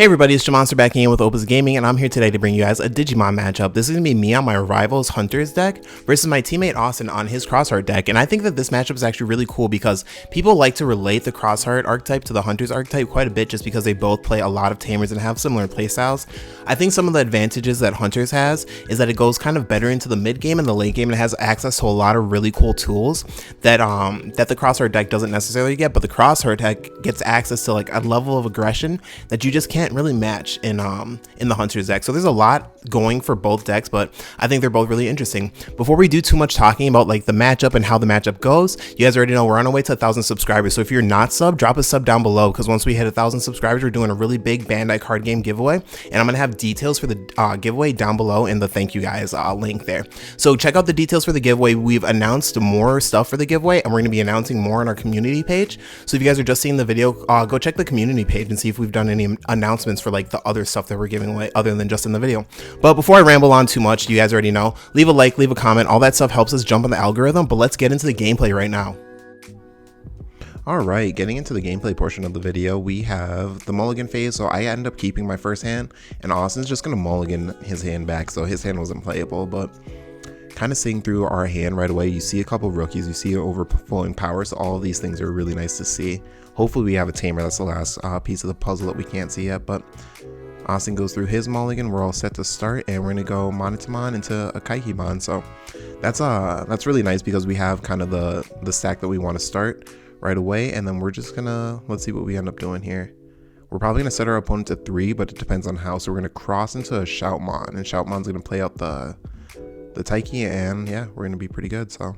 Hey everybody, it's Jamonster back again with Opus Gaming, and I'm here today to bring you guys a Digimon matchup. This is going to be me on my Rivals Hunters deck versus my teammate Austin on his Crossheart deck, and I think that this matchup is actually really cool because people like to relate the Crossheart archetype to the Hunters archetype quite a bit just because they both play a lot of Tamers and have similar playstyles. I think some of the advantages that Hunters has is that it goes kind of better into the mid game and the late game, and it has access to a lot of really cool tools that that the Crossheart deck doesn't necessarily get, but the Crossheart deck gets access to like a level of aggression that you just can't really match in the Hunters deck. So there's a lot going for both decks, but I think they're both really interesting. Before we do too much talking about like the matchup and how the matchup goes, you guys already know we're on our way to 1,000 subscribers. So if you're not sub, drop a sub down below, because once we hit 1,000 subscribers, we're doing a really big Bandai card game giveaway, and I'm gonna have details for the giveaway down below in the thank you guys link there. So check out the details for the giveaway. We've announced more stuff for the giveaway, and we're gonna be announcing more on our community page. So if you guys are just seeing the video, go check the community page and see if we've done any announcements for like the other stuff that we're giving away other than just in the video. But before I ramble on too much, you guys already know, leave a like, leave a comment, all that stuff helps us jump on the algorithm. But let's get into the gameplay right now. Alright, getting into the gameplay portion of the video, we have the mulligan phase. So I end up keeping my first hand, and Austin's just gonna mulligan his hand back, so his hand wasn't playable. But kind of seeing through our hand right away, you see a couple rookies, you see overflowing power, so all of these things are really nice to see. Hopefully we have a tamer. That's the last piece of the puzzle that we can't see yet, but Austin goes through his mulligan. We're all set to start, and we're gonna go Monotamon into a Kaikimon. So that's really nice because we have kind of the stack that we want to start right away, and then we're just gonna, let's see what we end up doing here. We're probably gonna set our opponent to 3, but it depends on how. So we're gonna cross into a Shoutmon, and Shoutmon's gonna play out the Taiki, and yeah, we're gonna be pretty good. So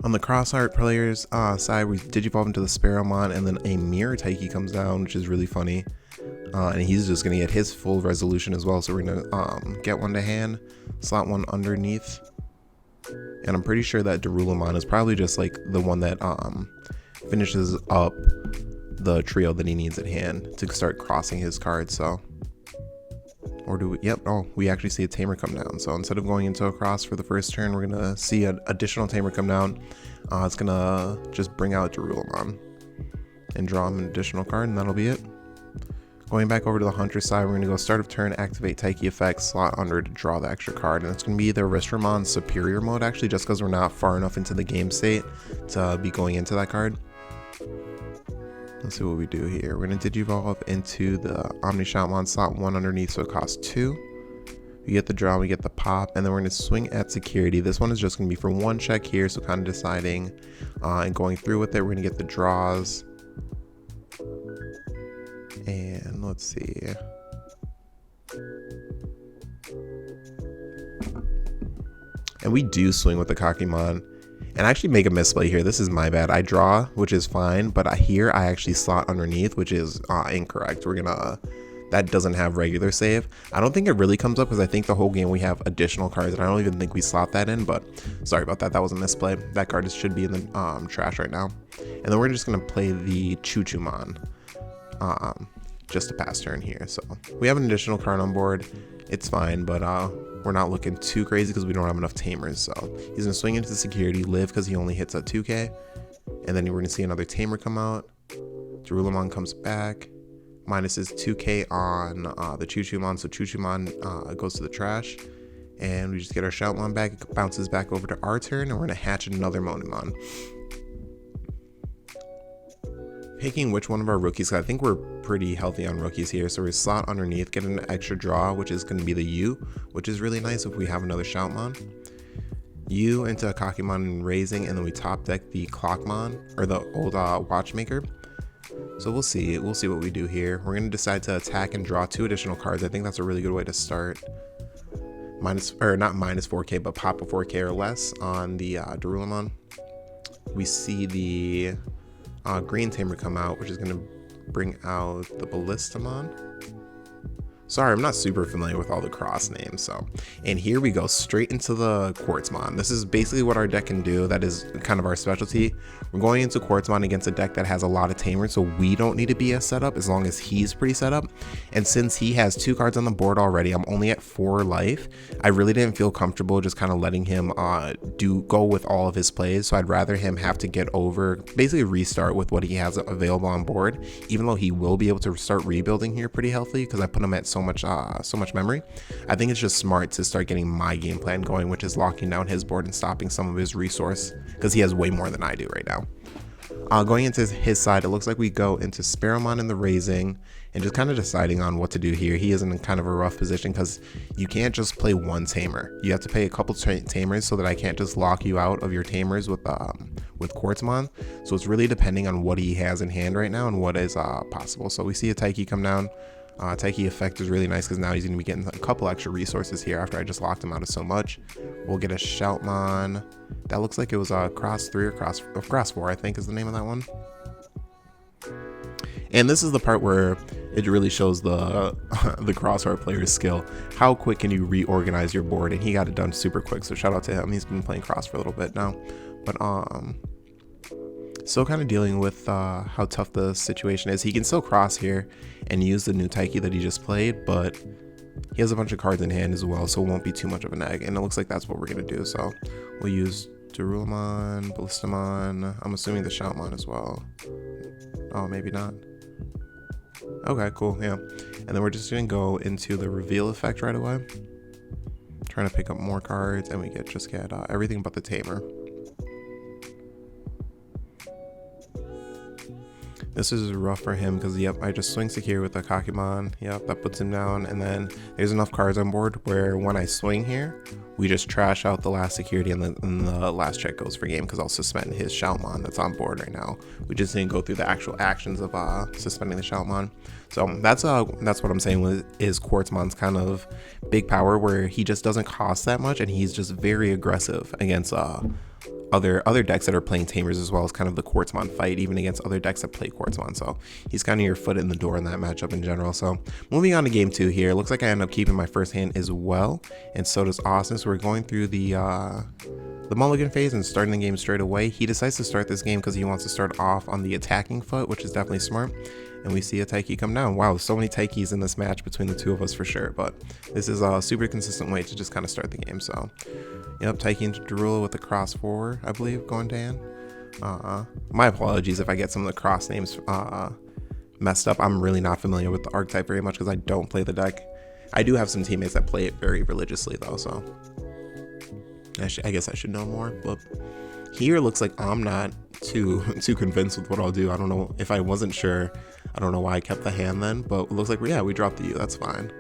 on the Crossheart players side, we Digivolve into the Sparrowmon, and then a Mirror Taiki comes down, which is really funny. And he's just gonna get his full resolution as well. So we're gonna get one to hand, slot one underneath, and I'm pretty sure that Darulamon is probably just like the one that finishes up the trio that he needs at hand to start crossing his cards. So, or do we? Yep. Oh, we actually see a tamer come down. So instead of going into a cross for the first turn, we're gonna see an additional tamer come down. It's gonna just bring out Darulamon and draw him an additional card, and that'll be it. Going back over to the Hunter side, we're going to go start of turn, activate Taiki effect, slot under to draw the extra card. And it's going to be the Restramon superior mode, actually, just because we're not far enough into the game state to be going into that card. Let's see what we do here. We're going to Digivolve into the Omni Shoutmon, slot 1 underneath, so it costs 2. We get the draw, we get the pop, and then we're going to swing at security. This one is just going to be for 1 check here, so kind of deciding and going through with it. We're going to get the draws. And let's see. And we do swing with the Kakimon. And I actually make a misplay here. This is my bad. I draw, which is fine, but here I actually slot underneath, which is incorrect. We're gonna, that doesn't have regular save. I don't think it really comes up because I think the whole game we have additional cards, and I don't even think we slot that in, but sorry about that. That was a misplay. That card should be in the trash right now. And then we're just gonna play the Chuchumon. Just a pass turn here. So we have an additional card on board. It's fine, but we're not looking too crazy because we don't have enough tamers. So he's gonna swing into security, live because he only hits at 2k, and then we're gonna see another tamer come out. Darulamon comes back, minuses 2k on the Chuchumon, so Chuchumon goes to the trash, and we just get our Shoutmon back. It bounces back over to our turn, and we're gonna hatch another Monomon. Picking which one of our rookies, I think we're pretty healthy on rookies here, so we slot underneath, get an extra draw, which is going to be the U, which is really nice if we have another Shoutmon. U into a Kakimon and raising, and then we top deck the Clockmon, or the old Watchmaker. So we'll see what we do here. We're going to decide to attack and draw 2 additional cards. I think that's a really good way to start. Not minus 4k, but pop a 4k or less on the Darulamon. We see the green tamer come out, which is going to bring out the Beelzemon. Sorry, I'm not super familiar with all the cross names. So, and here we go straight into the Quartzmon. This is basically what our deck can do. That is kind of our specialty. We're going into Quartzmon against a deck that has a lot of tamers, so we don't need to be as set up as long as he's pretty set up. And since he has 2 cards on the board already, I'm only at 4 life. I really didn't feel comfortable just kind of letting him go with all of his plays. So I'd rather him have to get over, basically restart with what he has available on board, even though he will be able to start rebuilding here pretty healthily because I put him at so much memory. I think it's just smart to start getting my game plan going, which is locking down his board and stopping some of his resource because he has way more than I do right now. Going into his side, it looks like we go into Sparrowmon in the raising and just kind of deciding on what to do here. He is in kind of a rough position because you can't just play one tamer. You have to play a couple tamers so that I can't just lock you out of your tamers with Quartzmon. So it's really depending on what he has in hand right now and what is possible. So we see a Taiki come down. Taiki effect is really nice because now he's going to be getting a couple extra resources here after I just locked him out of so much. We'll get a Shoutmon. That looks like it was Cross 3 or Cross 4, I think is the name of that one. And this is the part where it really shows the Crossheart player's skill. How quick can you reorganize your board? And he got it done super quick, so shout out to him. He's been playing Cross for a little bit now. But still kind of dealing with how tough the situation is. He can still cross here and use the new Taiki that he just played, but he has a bunch of cards in hand as well, so it won't be too much of an egg. And it looks like that's what we're going to do. So we'll use Darulamon, Ballistamon, I'm assuming the Shoutmon as well. Oh, maybe not. Okay, cool, yeah. And then we're just going to go into the reveal effect right away. Trying to pick up more cards, and we just get everything but the tamer. This is rough for him because, yep, I just swing secure with the Kakimon. Yep, that puts him down. And then there's enough cards on board where when I swing here, we just trash out the last security and the last check goes for game because I'll suspend his Shoutmon that's on board right now. We just didn't go through the actual actions of suspending the Shoutmon. So that's what I'm saying is Quartzmon's kind of big power where he just doesn't cost that much and he's just very aggressive against other decks that are playing tamers as well as kind of the Quartzmon fight, even against other decks that play Quartzmon. So he's kind of your foot in the door in that matchup in general. So moving on to game 2 here, looks like I end up keeping my first hand as well, and so does Austin. So we're going through the mulligan phase and starting the game straight away. He decides to start this game because he wants to start off on the attacking foot, which is definitely smart. And we see a Taiki come down. Wow, so many Taikis in this match between the two of us for sure. But this is a super consistent way to just kind of start the game. So, yep, Taiki into Darula with the cross 4, I believe, going down. My apologies if I get some of the cross names messed up. I'm really not familiar with the archetype very much because I don't play the deck. I do have some teammates that play it very religiously though, so I guess I should know more. But here looks like I'm not too convinced with what I'll do. I don't know if I wasn't sure. I don't know why I kept the hand then, but it looks like we dropped the U. That's fine.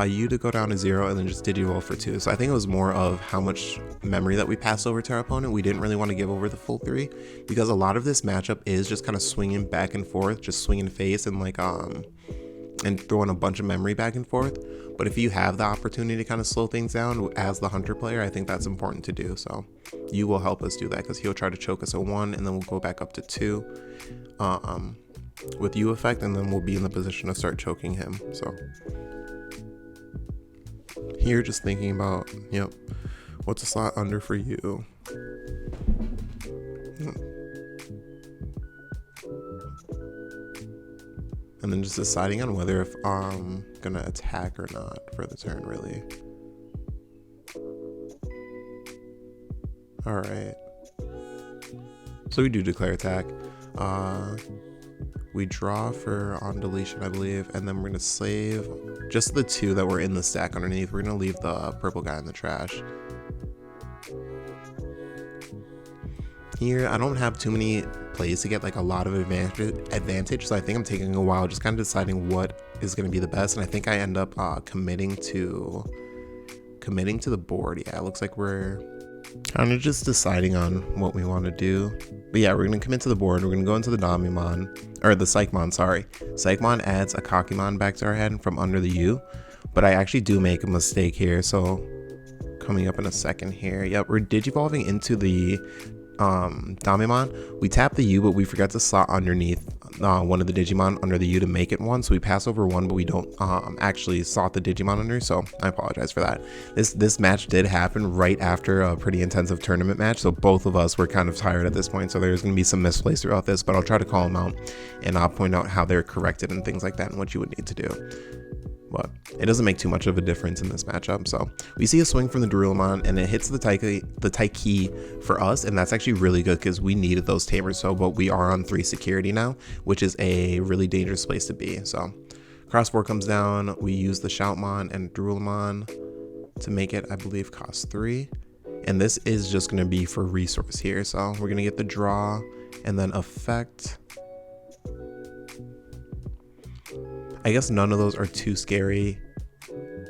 U to go down to 0 and then just Digivolve for 2. So I think it was more of how much memory that we passed over to our opponent. We didn't really want to give over the full 3 because a lot of this matchup is just kind of swinging back and forth, just swinging face and like and throwing a bunch of memory back and forth. But if you have the opportunity to kind of slow things down as the hunter player, I think that's important to do. So you will help us do that because he'll try to choke us at 1 and then we'll go back up to 2 with U effect, and then we'll be in the position to start choking him. So here just thinking about, yep, what's a slot under for you? And then just deciding on whether if I'm gonna attack or not for the turn, really. All right. So we do declare attack. We draw for on deletion, I believe, and then we're gonna save just the 2 that were in the stack underneath. We're gonna leave the purple guy in the trash. Here, I don't have too many plays to get like a lot of advantage, so I think I'm taking a while just kind of deciding what is going to be the best, and I think I end up committing to the board. Yeah, it looks like we're kind of just deciding on what we want to do. But yeah, we're going to commit to the board. We're going to go into the Damimon, or the Psychmon, sorry. Psychmon adds a Kakimon back to our hand from under the U, but I actually do make a mistake here, so coming up in a second here. Yep, we're digivolving into the Damimon. We tap the U, but we forgot to slot underneath one of the Digimon under the U to make it one, so we pass over one, but we don't actually slot the Digimon under, so I apologize for that. This match did happen right after a pretty intensive tournament match, so both of us were kind of tired at this point, so there's going to be some misplays throughout this, but I'll try to call them out, and I'll point out how they're corrected and things like that and what you would need to do. But it doesn't make too much of a difference in this matchup. So we see a swing from the Beelzemon and it hits the Taiki for us, and that's actually really good because we needed those tamers. So, but we are on 3 security now, which is a really dangerous place to be. So crossbow comes down, we use the Shoutmon and Beelzemon to make it, I believe, cost 3. And this is just going to be for resource here. So we're going to get the draw and then effect. I guess none of those are too scary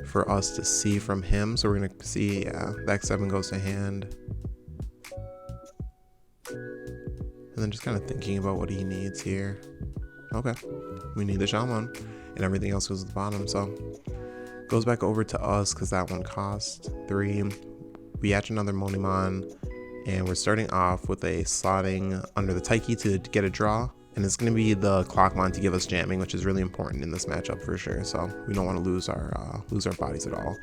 for us to see from him. So we're going to see, yeah, the X7 goes to hand. And then just kind of thinking about what he needs here. Okay, we need the Shaman and everything else goes to the bottom. So goes back over to us because that one cost 3. We hatch another Monimon and we're starting off with a slotting under the Taiki to get a draw. And it's going to be the Clockmon to give us jamming, which is really important in this matchup for sure. So we don't want to lose our bodies at all.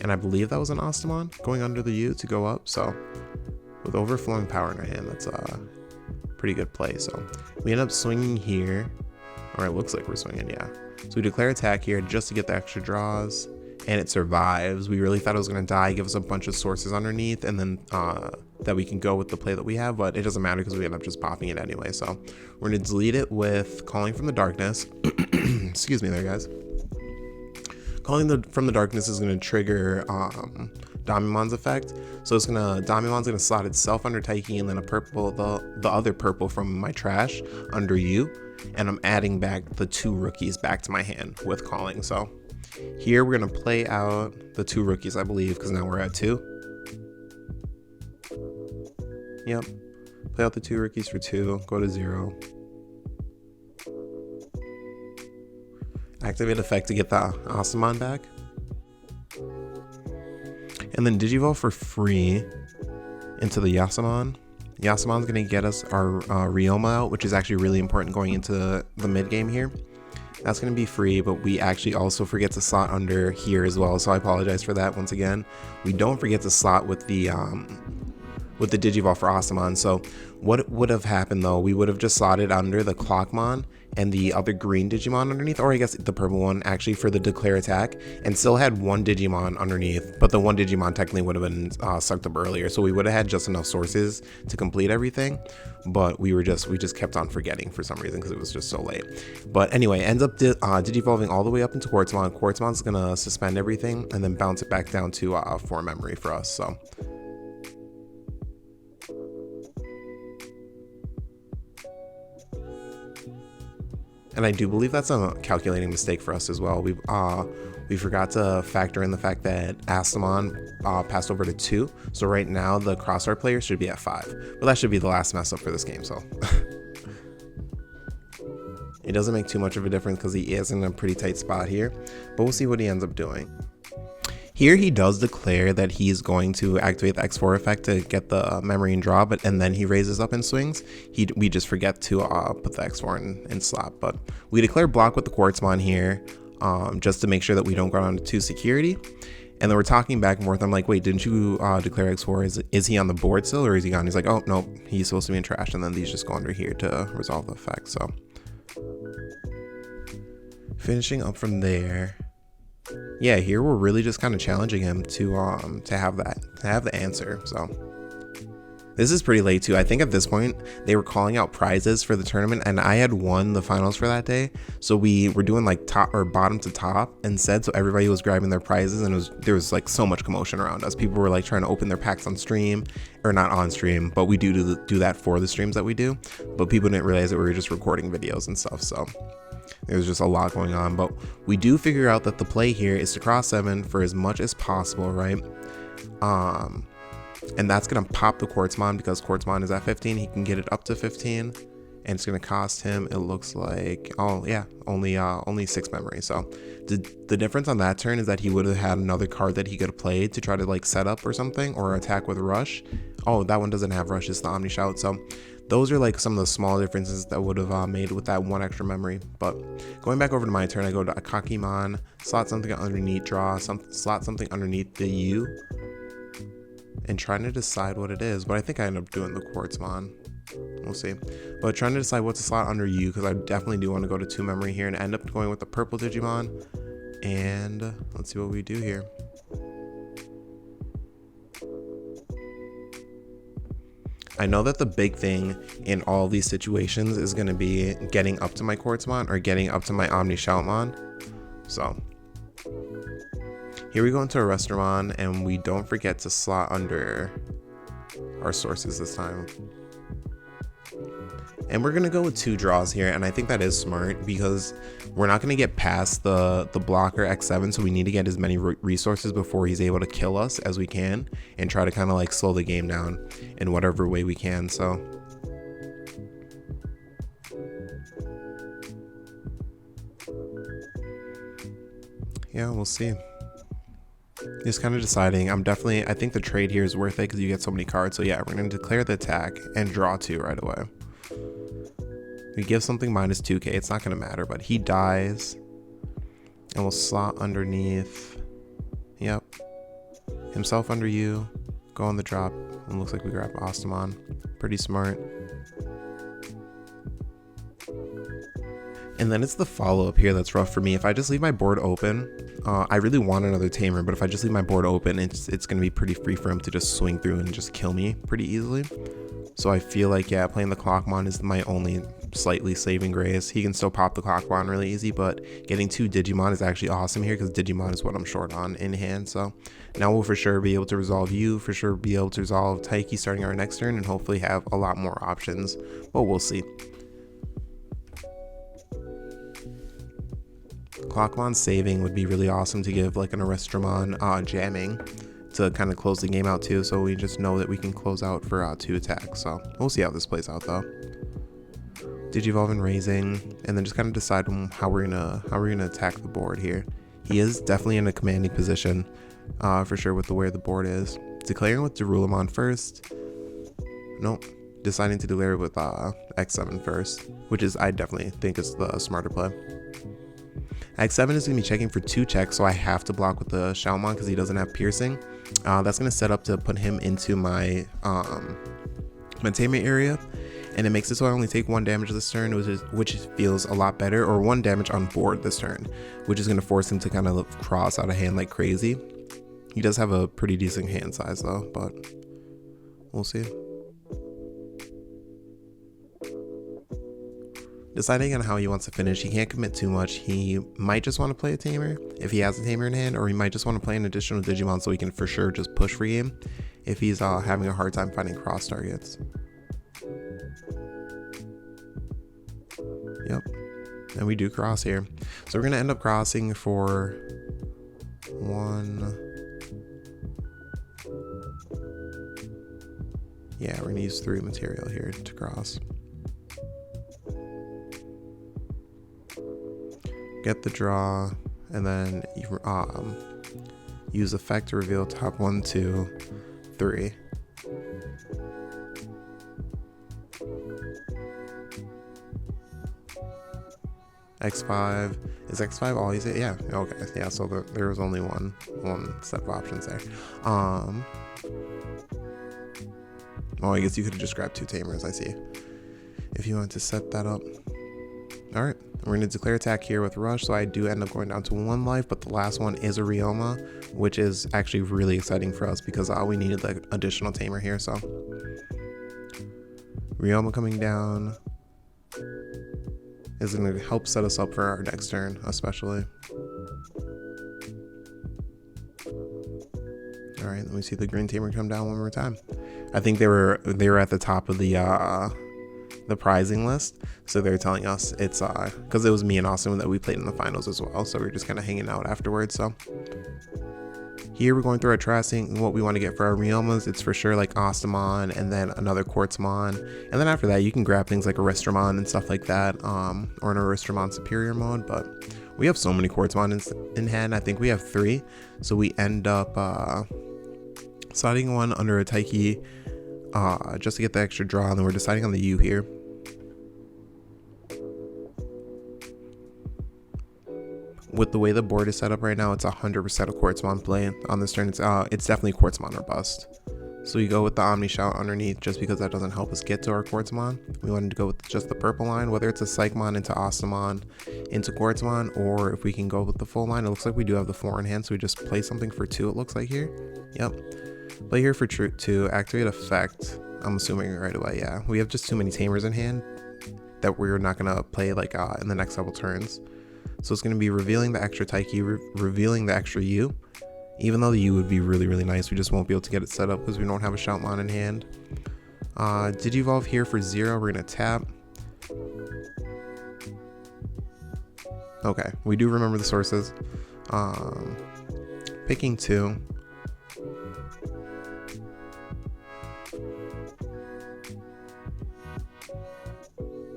And I believe that was an Ostamon going under the U to go up. So with overflowing power in our hand, that's a pretty good play. So we end up swinging here, or it looks like we're swinging, yeah. So we declare attack here just to get the extra draws, and it survives. We really thought it was going to die, give us a bunch of sources underneath, and then that we can go with the play that we have, but it doesn't matter because we end up just popping it anyway. So we're going to delete it with Calling from the Darkness. Excuse me there, guys. Calling from the Darkness is going to trigger Damimon's effect. So it's Damimon's going to slot itself under Taiki and then a purple, the other purple from my trash under you. And I'm adding back the 2 rookies back to my hand with Calling. So here we're going to play out the 2 rookies, I believe, because now we're at 2. Yep. Play out the 2 rookies for 2. Go to 0. Activate effect to get the Asamon back. And then Digivolve for free into the Yasamon. Yasamon's going to get us our Ryoma out, which is actually really important going into the mid game here. That's going to be free, but we actually also forget to slot under here as well, so I apologize for that once again. We don't forget to slot with the Digivolve for Asamon. So what would have happened though, we would have just slotted under the Clockmon and the other green Digimon underneath, or I guess the purple one actually for the declare attack, and still had 1 Digimon underneath, but the 1 Digimon technically would have been sucked up earlier, so we would have had just enough sources to complete everything, but we just kept on forgetting for some reason because it was just so late. But anyway, ends up Digivolving all the way up into Quartzmon. Quartzmon's gonna suspend everything and then bounce it back down to 4 memory for us. So and I do believe that's a calculating mistake for us as well. We forgot to factor in the fact that Astamon passed over to 2. So right now the crosshair player should be at 5. But that should be the last mess up for this game. So it doesn't make too much of a difference because he is in a pretty tight spot here. But we'll see what he ends up doing. Here he does declare that he's going to activate the X4 effect to get the memory and draw, and then he raises up and swings. We just forget to put the X4 in slot. But we declare block with the Quartzmon here just to make sure that we don't go down to 2 security. And then we're talking back and forth. I'm like, wait, didn't you declare X4? Is he on the board still or is he gone? He's like, oh, no, he's supposed to be in trash. And then these just go under here to resolve the effect. So finishing up from there. Yeah, here we're really just kind of challenging him to have the answer. So this is pretty late too. I think at this point they were calling out prizes for the tournament, and I had won the finals for that day. So we were doing like top or bottom to top instead. So everybody was grabbing their prizes, and there was like so much commotion around us. People were like trying to open their packs on stream, or not on stream, but we do that for the streams that we do. But people didn't realize that we were just recording videos and stuff. So there's just a lot going on, but we do figure out that the play here is to cross 7 for as much as possible, right? And that's gonna pop the Quartzmon because Quartzmon is at 15. He can get it up to 15, and it's gonna cost him, it looks like, oh yeah, only 6 memory. So the difference on that turn is that he would have had another card that he could have played to try to like set up or something, or attack with rush. Oh, that one doesn't have rush, it's the Omni Shout. So those are like some of the small differences that would have made with that one extra memory. But going back over to my turn, I go to Kakimon, slot something underneath, slot something underneath the U, and trying to decide what it is. But I think I end up doing the Quartzmon. We'll see. But trying to decide what to slot under U, because I definitely do want to go to 2 memory here, and end up going with the purple Digimon. And let's see what we do here. I know that the big thing in all these situations is going to be getting up to my Quartzmon or getting up to my Omni Shoutmon. So here we go into a Restaurant, and we don't forget to slot under our sources this time. And we're going to go with 2 draws here, and I think that is smart because we're not going to get past the blocker X7, so we need to get as many resources before he's able to kill us as we can and try to kind of like slow the game down in whatever way we can. So yeah, we'll see. Just kind of deciding. I think the trade here is worth it because you get so many cards. So yeah, we're going to declare the attack and draw 2 right away. We give something minus 2k, it's not going to matter, but he dies. And we'll slot underneath. Yep. Himself under you. Go on the drop. And looks like we grab Ostamon. Pretty smart. And then it's the follow-up here that's rough for me. If I just leave my board open, I really want another Tamer, but if I just leave my board open, it's going to be pretty free for him to just swing through and just kill me pretty easily. So I feel like, yeah, playing the Clockmon is my only slightly saving grace. He can still pop the Clockmon really easy, but getting 2 Digimon is actually awesome here because Digimon is what I'm short on in hand. So now we'll for sure be able to resolve you, for sure be able to resolve Taiki starting our next turn, and hopefully have a lot more options, but we'll see. Clockmon saving would be really awesome to give like an Arrestramon jamming to kind of close the game out too, so we just know that we can close out for 2 attacks. So we'll see how this plays out though. Digivolve and raising, and then just kind of decide how we're gonna attack the board here. He is definitely in a commanding position for sure with the way the board is. Declaring with Darulamon first. Nope. Deciding to declare with X7 first, which is I definitely think is the smarter play. X7 is going to be checking for 2 checks, so I have to block with the Shoutmon because he doesn't have piercing. That's going to set up to put him into my containment area, and it makes it so I only take 1 damage this turn, which feels a lot better, or 1 damage on board this turn, which is going to force him to kind of cross out of hand like crazy. He does have a pretty decent hand size though, but we'll see. Deciding on how he wants to finish, he can't commit too much. He might just want to play a Tamer if he has a Tamer in hand, or he might just want to play an additional Digimon so he can for sure just push for game if he's having a hard time finding cross targets. Yep, and we do cross here. So we're going to end up crossing for 1. Yeah, we're going to use 3 material here to cross. Get the draw, and then use effect to reveal top 1, 2, 3. X5 is X5 all you say? Yeah, okay, yeah. So there was only one set of options there. Oh, I guess you could have just grabbed 2 Tamers. I see. If you want to set that up. All right, we're going to declare attack here with Rush, so I do end up going down to 1 life, but the last one is a Ryoma, which is actually really exciting for us because we needed like additional Tamer here. So Ryoma coming down is going to help set us up for our next turn, especially. All right, let me see the green Tamer come down one more time. I think they were at the top of the prizing list, so they're telling us it's because it was me and Austin that we played in the finals as well, so we're just kind of hanging out afterwards. So here we're going through our tracing and what we want to get for our Ryomas. It's for sure like Ostamon and then another Quartzmon, and then after that you can grab things like Arrestramon and stuff like that, or an Arrestramon superior mode. But we have so many Quartzmon in hand. I think we have 3, so we end up sliding 1 under a Taiki just to get the extra draw, and then we're deciding on the U here. With the way the board is set up right now, it's 100% a Quartzmon play. On this turn, it's definitely Quartzmon or bust. So we go with the Omni Shout underneath just because that doesn't help us get to our Quartzmon. We wanted to go with just the purple line, whether it's a Psychmon into Ostamon into Quartzmon, or if we can go with the full line. It looks like we do have the 4 in hand, so we just play something for 2, it looks like here. Yep. Play here for 2, activate effect. I'm assuming right away, yeah. We have just too many Tamers in hand that we're not going to play like in the next couple turns. So it's going to be revealing the extra Taiki, revealing the extra U. Even though the U would be really, really nice, we just won't be able to get it set up because we don't have a Shoutmon in hand. Digivolve here for 0, we're going to tap. Okay, we do remember the sources. Picking 2.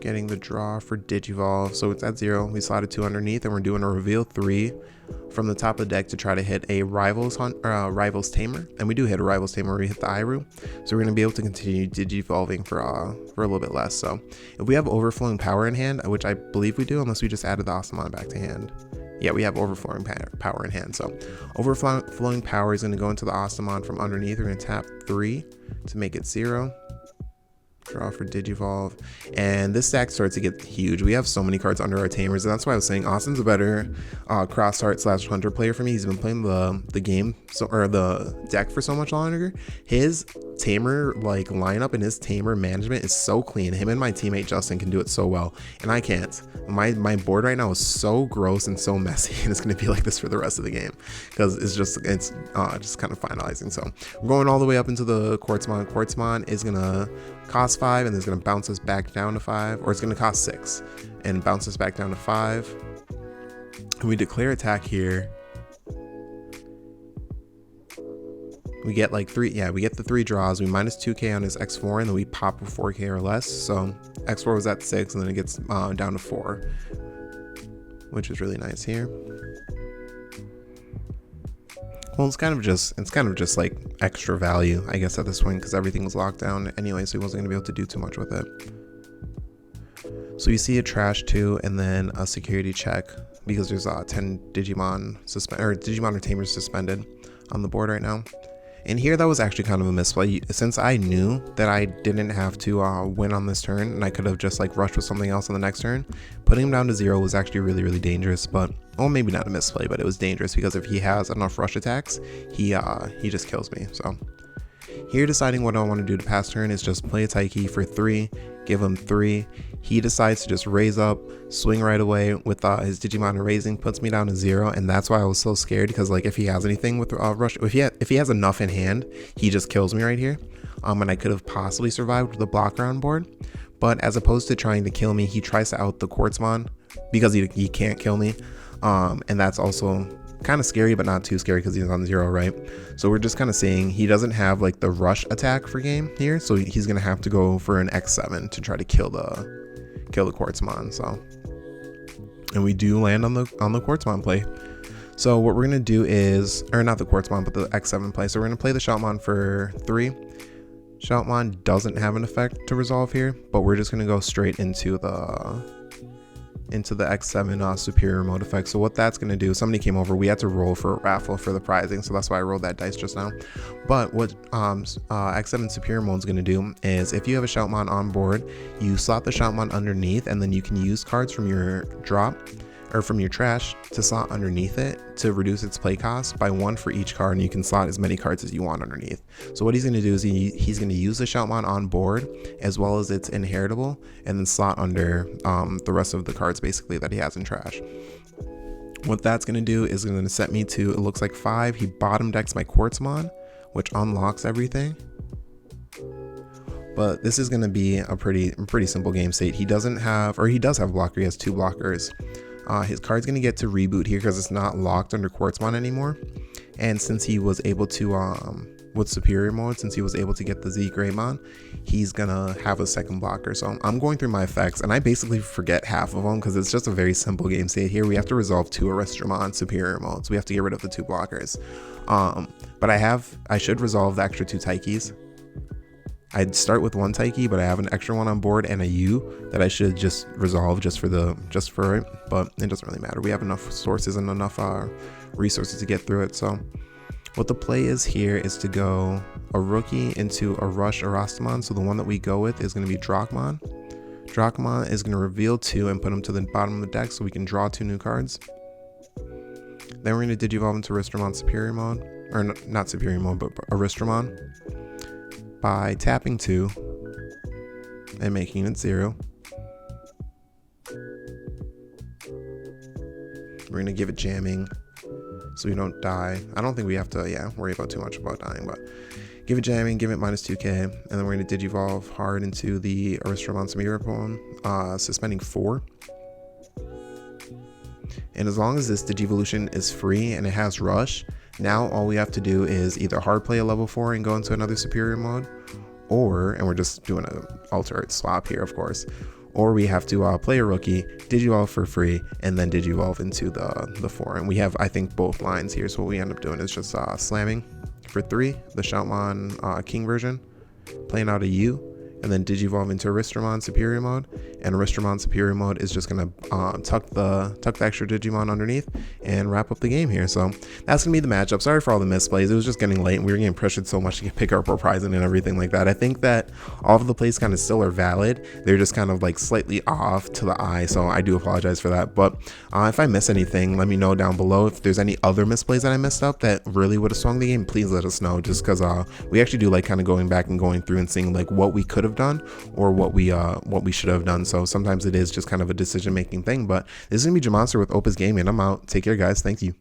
Getting the draw for Digivolve, so it's at 0. We slotted 2 underneath, and we're doing a reveal 3 from the top of the deck to try to hit a Rivals Tamer, and we do hit a Rivals Tamer. We hit the Iru, so we're going to be able to continue Digivolving for a little bit less. So if we have Overflowing Power in hand, which I believe we do, unless we just added the Ostamon back to hand. Yeah, we have Overflowing Power in hand. So Overflowing Power is going to go into the Ostamon from underneath. We're going to tap 3 to make it 0. Draw for Digivolve, and this stack starts to get huge. We have so many cards under our Tamers, and that's why I was saying Austin's a better cross-heart / hunter player for me. He's been playing the game or the deck for so much longer. His Tamer like lineup and his Tamer management is so clean. Him and my teammate Justin can do it so well, and I can't. My board right now is so gross and so messy, and it's going to be like this for the rest of the game because it's just kind of finalizing. So we're going all the way up into the Quartzmon. Quartzmon is going to cost 5, and it's going to bounce us back down to 5, or it's going to cost 6 and bounce us back down to 5. And we declare attack here. We get like 3, yeah, we get the 3 draws. We minus 2k on his X4, and then we pop a 4k or less. So X4 was at 6, and then it gets down to 4, which is really nice here. Well, it's kind of just like extra value, I guess, at this point, because everything was locked down anyway, so he wasn't going to be able to do too much with it. So you see a trash 2 and then a security check because there's 10 Digimon or Tamers suspended on the board right now. And here that was actually kind of a misplay. Since I knew that I didn't have to win on this turn, and I could have just like rushed with something else on the next turn, putting him down to 0 was actually really, really dangerous. But, well, maybe not a misplay, but it was dangerous because if he has enough rush attacks, he just kills me. So here deciding what I want to do to pass turn is just play a Taiki for 3, give him 3. He decides to just raise up, swing right away with his Digimon raising, puts me down to 0, and that's why I was so scared, because like if he has anything with rush, if he has enough in hand, he just kills me right here. And I could have possibly survived with the blocker on board, but as opposed to trying to kill me, he tries to out the Quartzmon because he can't kill me, and that's also kind of scary, but not too scary because he's on 0, right? So we're just kind of seeing he doesn't have like the rush attack for game here, so he's gonna have to go for an X7 to try to kill the Quartzmon. So, and we do land on the Quartzmon play. So what we're gonna do is, or not the Quartzmon, but the X7 play. So we're gonna play the Shoutmon for 3. Shoutmon doesn't have an effect to resolve here, but we're just gonna go straight into the X7 superior mode effect. So what that's going to do, somebody came over, we had to roll for a raffle for the prizing, so that's why I rolled that dice just now. But what X7 superior mode is going to do is if you have a Shoutmon on board, you slot the Shoutmon underneath, and then you can use cards from your drop or from your trash to slot underneath it to reduce its play cost by 1 for each card, and you can slot as many cards as you want underneath. So what he's going to do is he's going to use the Shoutmon on board as well as its inheritable, and then slot under the rest of the cards basically that he has in trash. What that's going to do is going to set me to, it looks like 5. He bottom decks my Quartzmon, which unlocks everything. But this is going to be a pretty simple game state. He doesn't have, or he does have blocker. He has 2 blockers. His card's going to get to reboot here because it's not locked under Quartzmon anymore. And since he was able to, with superior mode, since he was able to get the Z Greymon, he's going to have a second blocker. So I'm going through my effects, and I basically forget half of them because it's just a very simple game state here. We have to resolve 2 Arrestramon superior modes. We have to get rid of the 2 blockers. But I should resolve the extra 2 Taikis, I'd start with one Taiki, but I have an extra one on board and a U that I should just resolve just for it, but it doesn't really matter. We have enough sources and enough resources to get through it. So what the play is here is to go a rookie into a rush Arastamon. So the one that we go with is going to be Drachmon. Drachmon is going to reveal 2 and put them to the bottom of the deck so we can draw 2 new cards. Then we're going to Digivolve into Aristramon Superior Mode, or not Superior Mode, but Aristramon, by tapping 2 and making it 0. We're going to give it jamming so we don't die. I don't think we have to, worry about too much about dying, but give it jamming, give it -2k, and then we're going to Digivolve hard into the Aristramon Superior Mode, suspending 4. And as long as this Digivolution is free and it has Rush, now all we have to do is either hard play a level 4 and go into another Superior Mode, and we're just doing an alternate swap here, of course, or we have to play a rookie, Digivolve for free, and then Digivolve into the 4. And we have, I think, both lines here, so what we end up doing is just slamming for 3, the Shoutmon King version, playing out a U, and then Digivolve into Aristramon Superior Mode, and Aristramon Superior Mode is just gonna tuck the extra Digimon underneath and wrap up the game here. So that's gonna be the matchup. Sorry for all the misplays. It was just getting late and we were getting pressured so much to pick up Reprising and everything like that. I think that all of the plays kind of still are valid. They're just kind of like slightly off to the eye, so I do apologize for that. But if I miss anything, let me know down below. If there's any other misplays that I messed up that really would have swung the game, please let us know, just because we actually do like kind of going back and going through and seeing like what we could have done or what we should have done. So sometimes it is just kind of a decision making thing. But this is gonna be Jamonster with Opus Gaming. I'm out. Take care, guys. Thank you.